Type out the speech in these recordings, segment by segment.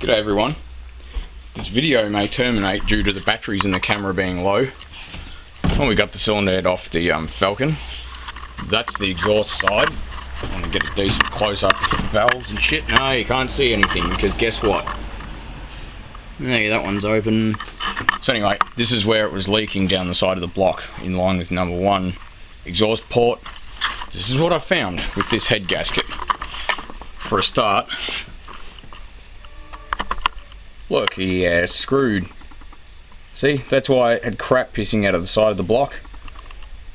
G'day everyone. This video may terminate due to the batteries in the camera being low. When we got the cylinder head off the Falcon, that's the exhaust side. I'm going to get a decent close up of the valves and shit. No, you can't see anything because guess what? Hey, that one's open. So anyway, this is where it was leaking down the side of the block in line with number 1 exhaust port. This is what I found with this head gasket. For a start, look, yeah, screwed. See, that's why it had crap pissing out of the side of the block.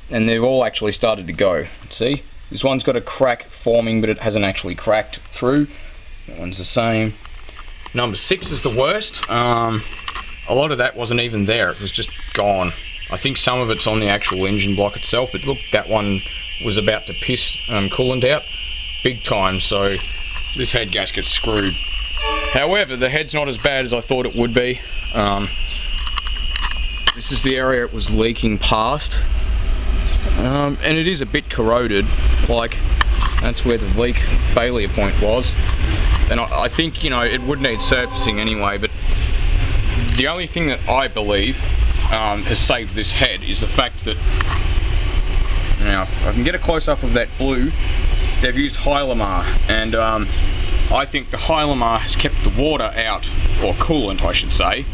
And they've all actually started to go. See? This one's got a crack forming, but it hasn't actually cracked through. That one's the same. Number 6 is the worst. A lot of that wasn't even there. It was just gone. I think some of it's on the actual engine block itself, but look, that one was about to piss coolant out big time, so this head gasket's screwed. However, the head's not as bad as I thought it would be. This is the area it was leaking past, and it is a bit corroded. Like, that's where the leak failure point was, and I think, you know, it would need surfacing anyway. But the only thing that I believe has saved this head is the fact that, now if I can get a close up of that blue, they've used Hylamar, and I think the Hylamar has kept the water out, or coolant I should say.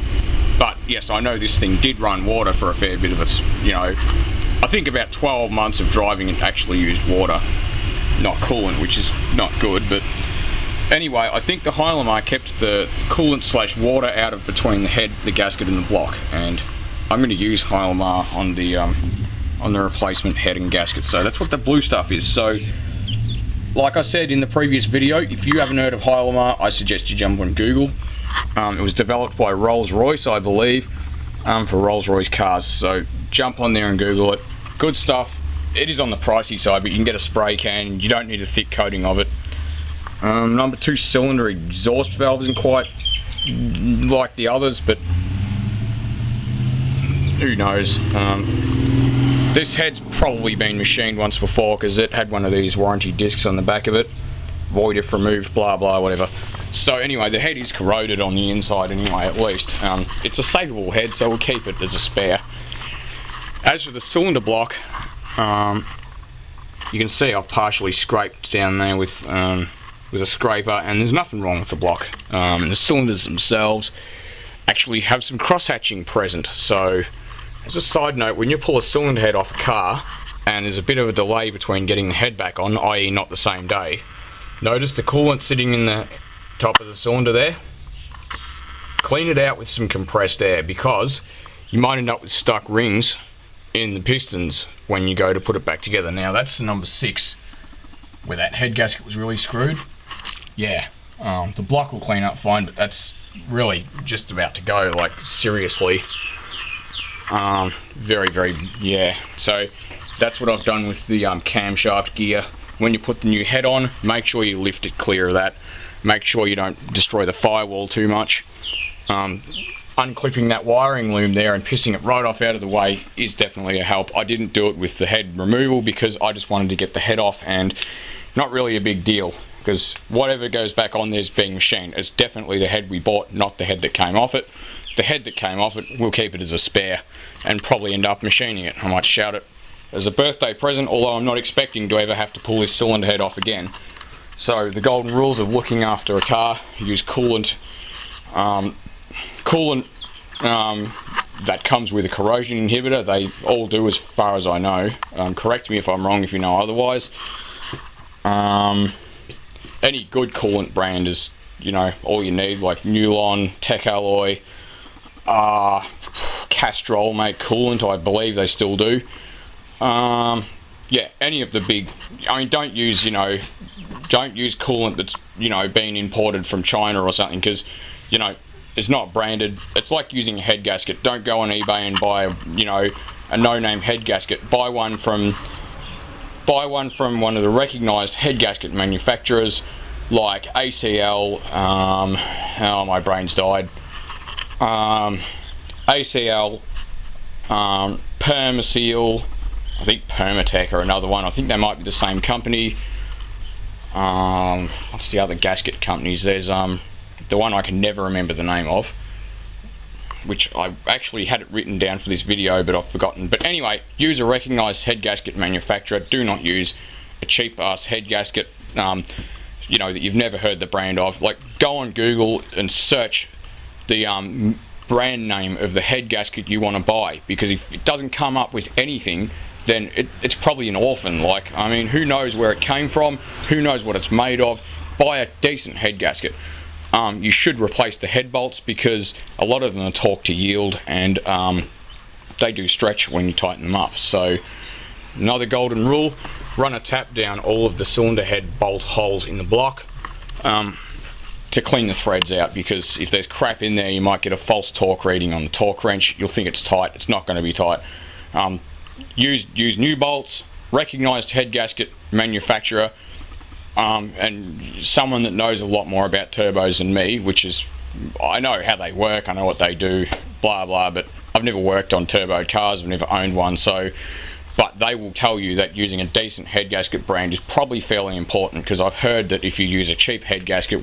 But yes, I know this thing did run water for a fair bit of its, you know, I think about 12 months of driving it actually used water, not coolant, which is not good. But anyway, I think the Hylamar kept the coolant slash water out of between the head, the gasket and the block, and I'm going to use Hylamar on the replacement head and gasket. So that's what the blue stuff is. So like I said in the previous video, if you haven't heard of Hylamar, I suggest you jump on Google. It was developed by Rolls-Royce, I believe, for Rolls-Royce cars. So jump on there and Google it. Good stuff. It is on the pricey side, but you can get a spray can. You don't need a thick coating of it. Number 2 cylinder exhaust valve isn't quite like the others, but who knows. This head's probably been machined once before because it had one of these warranty discs on the back of it. Void if removed, blah blah, whatever. So anyway, the head is corroded on the inside anyway, at least. It's a savable head, so we'll keep it as a spare. As for the cylinder block, you can see I've partially scraped down there with a scraper, and there's nothing wrong with the block. The cylinders themselves actually have some cross-hatching present, so as a side note, when you pull a cylinder head off a car and there's a bit of a delay between getting the head back on, i.e. not the same day, notice the coolant sitting in the top of the cylinder there. Clean it out with some compressed air, because you might end up with stuck rings in the pistons when you go to put it back together. Now that's the number 6, where that head gasket was really screwed. Yeah, the block will clean up fine, but that's really just about to go, like seriously. Very, yeah. So that's what I've done with the camshaft gear. When you put the new head on, make sure you lift it clear of that. Make sure you don't destroy the firewall too much. Unclipping that wiring loom there and pissing it right off out of the way is definitely a help. I didn't do it with the head removal because I just wanted to get the head off, and not really a big deal, because whatever goes back on there is being machined. It's definitely the head we bought, not the head that came off it. The head that came off it, we'll keep it as a spare and probably end up machining it. I might shout it as a birthday present, although I'm not expecting to ever have to pull this cylinder head off again. So the golden rules of looking after a car: use coolant that comes with a corrosion inhibitor. They all do, as far as I know. Correct me if I'm wrong if you know otherwise. Any good coolant brand is, you know, all you need, like Nulon, Tech Alloy, Castrol make coolant, I believe they still do. Yeah, any of the big, I mean, don't use coolant that's, you know, been imported from China or something, because, you know, it's not branded. It's like using a head gasket. Don't go on eBay and buy, you know, a no-name head gasket. Buy one from one of the recognised head gasket manufacturers, like ACL, oh, my brain's died, ACL, Permaseal, I think Permatech or another one. I think they might be the same company. What's the other gasket companies? There's the one I can never remember the name of, which I actually had it written down for this video but I've forgotten. But anyway, use a recognised head gasket manufacturer. Do not use a cheap ass head gasket, you know, that you've never heard the brand of. Like, go on Google and search the brand name of the head gasket you want to buy, because if it doesn't come up with anything, then it's probably an orphan. Like, I mean, who knows where it came from, who knows what it's made of. Buy a decent head gasket. You should replace the head bolts, because a lot of them are torque to yield, and they do stretch when you tighten them up. So another golden rule: run a tap down all of the cylinder head bolt holes in the block to clean the threads out, because if there's crap in there, you might get a false torque reading on the torque wrench. You'll think it's tight. It's not going to be tight. Use new bolts, recognised head gasket manufacturer, and someone that knows a lot more about turbos than me, which is, I know how they work, I know what they do, blah blah, but I've never worked on turbo cars, I've never owned one, so, but they will tell you that using a decent head gasket brand is probably fairly important, because I've heard that if you use a cheap head gasket with